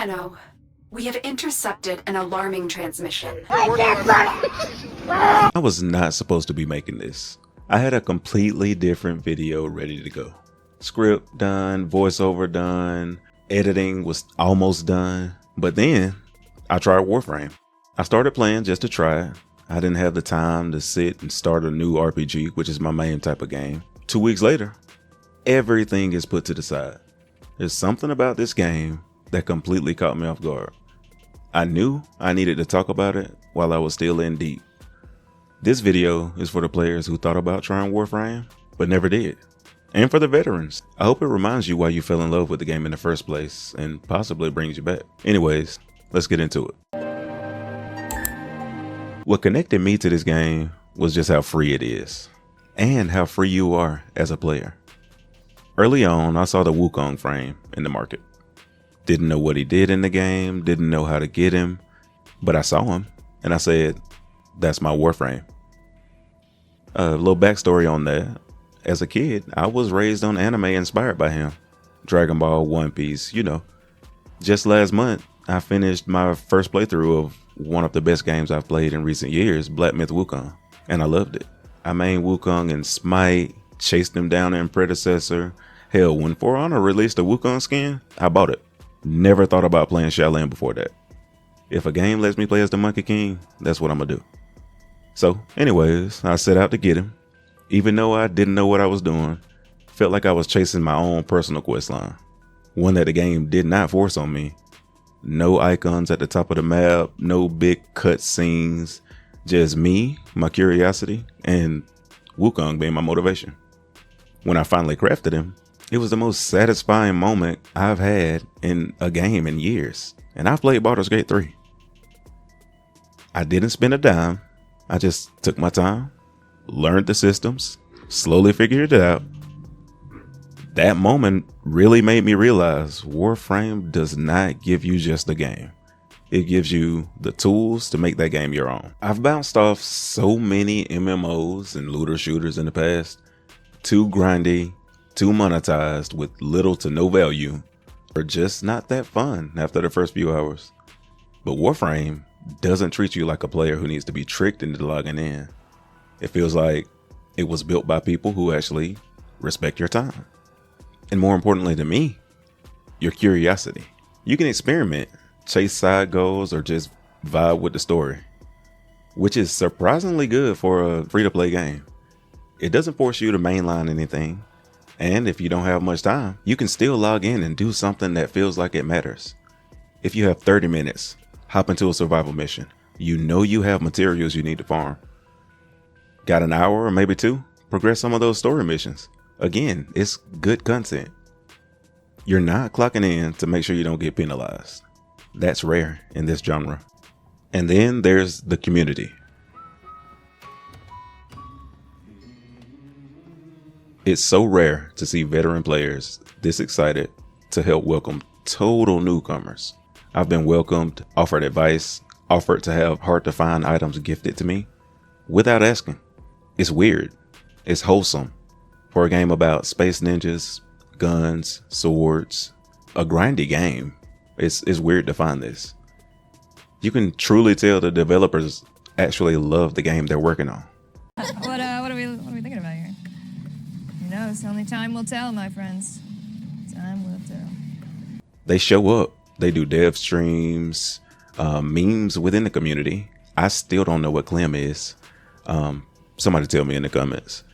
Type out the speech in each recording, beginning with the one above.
Tenno, we have intercepted an alarming transmission. I was not supposed to be making this. I had a completely different video ready to go. Script done, voiceover done, editing was almost done. But then I tried Warframe. I started playing just to try it. I didn't have the time to sit and start a new RPG, which is my main type of game. 2 weeks later, everything is put to the side. There's something about this game that completely caught me off guard. I knew I needed to talk about it while I was still in deep. This video is for the players who thought about trying Warframe, but never did. And for the veterans. I hope it reminds you why you fell in love with the game in the first place and possibly brings you back. Anyways, let's get into it. What connected me to this game was just how free it is and how free you are as a player. Early on, I saw the Wukong frame in the market. Didn't know what he did in the game, didn't know how to get him, but I saw him and I said, that's my Warframe. A little backstory on that. As a kid, I was raised on anime inspired by him. Dragon Ball, One Piece, you know. Just last month, I finished my first playthrough of one of the best games I've played in recent years, Black Myth Wukong, and I loved it. I mained Wukong in Smite, chased him down in Predecessor. Hell, when For Honor released a Wukong skin, I bought it. Never thought about playing Shaolin before that. If a game lets me play as the Monkey King, that's what I'm gonna do. So anyways, I set out to get him. Even though I didn't know what I was doing, felt like I was chasing my own personal quest line. One that the game did not force on me. No icons at the top of the map, no big cut scenes, just me, my curiosity, and Wukong being my motivation. When I finally crafted him, it was the most satisfying moment I've had in a game in years. And I've played Baldur's Gate 3. I didn't spend a dime. I just took my time, learned the systems, slowly figured it out. That moment really made me realize Warframe does not give you just a game. It gives you the tools to make that game your own. I've bounced off so many MMOs and looter shooters in the past. Too grindy, too monetized with little to no value, or just not that fun after the first few hours. But Warframe doesn't treat you like a player who needs to be tricked into logging in. It feels like it was built by people who actually respect your time. And more importantly to me, your curiosity. You can experiment, chase side goals, or just vibe with the story, which is surprisingly good for a free-to-play game. It doesn't force you to mainline anything. And if you don't have much time, you can still log in and do something that feels like it matters. If you have 30 minutes, hop into a survival mission. You know you have materials you need to farm. Got an hour or maybe two? Progress some of those story missions. Again, it's good content. You're not clocking in to make sure you don't get penalized. That's rare in this genre. And then there's the community. It's so rare to see veteran players this excited to help welcome total newcomers. I've been welcomed, offered advice, offered to have hard to find items gifted to me without asking. It's weird. It's wholesome. For a game about space ninjas, guns, swords, a grindy game, it's weird to find this. You can truly tell the developers actually love the game they're working on. What are we thinking about here? Who knows? Only time will tell, my friends. Time will tell. They show up. They do dev streams, memes within the community. I still don't know what Clem is. Somebody tell me in the comments.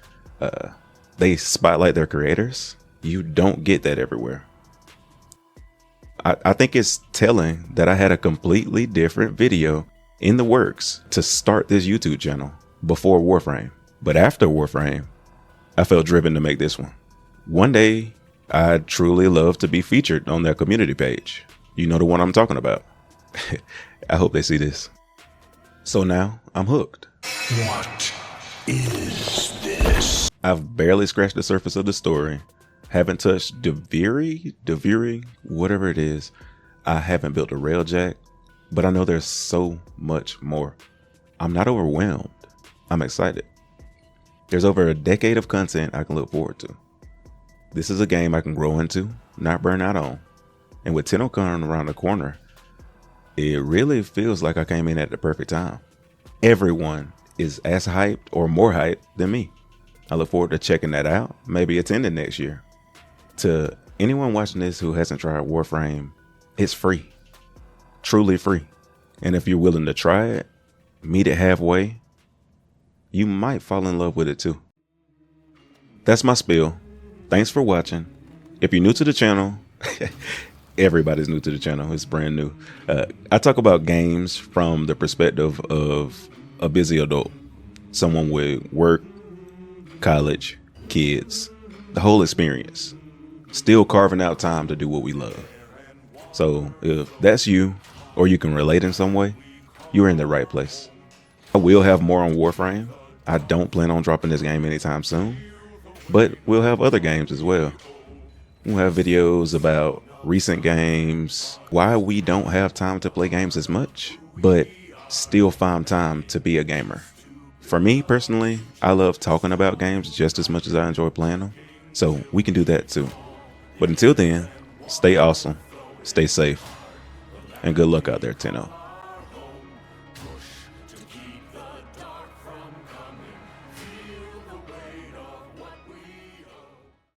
They spotlight their creators. You don't get that everywhere. I think it's telling that I had a completely different video in the works to start this YouTube channel before Warframe. But after Warframe, I felt driven to make this one. One day, I'd truly love to be featured on their community page. You know the one I'm talking about. I hope they see this. So now I'm hooked. What is this? I've barely scratched the surface of the story. Haven't touched Deviri, whatever it is. I haven't built a railjack, but I know there's so much more. I'm not overwhelmed. I'm excited. There's over a decade of content I can look forward to. This is a game I can grow into, not burn out on. And with Tenno coming around the corner, it really feels like I came in at the perfect time. Everyone is as hyped or more hyped than me. I look forward to checking that out, maybe attending next year. To anyone watching this who hasn't tried Warframe, it's free, truly free. And if you're willing to try it, meet it halfway, you might fall in love with it too. That's my spiel. Thanks for watching. If you're new to the channel, everybody's new to the channel. It's brand new. I talk about games from the perspective of a busy adult, someone with work, college, kids, the whole experience, still carving out time to do what we love. So if that's you, or you can relate in some way, you're in the right place. I will have more on Warframe. I don't plan on dropping this game anytime soon, but we'll have other games as well. We'll have videos about recent games, why we don't have time to play games as much, but still find time to be a gamer. For me personally, I love talking about games just as much as I enjoy playing them, so we can do that too. But until then, stay awesome, stay safe, and good luck out there, Tenno.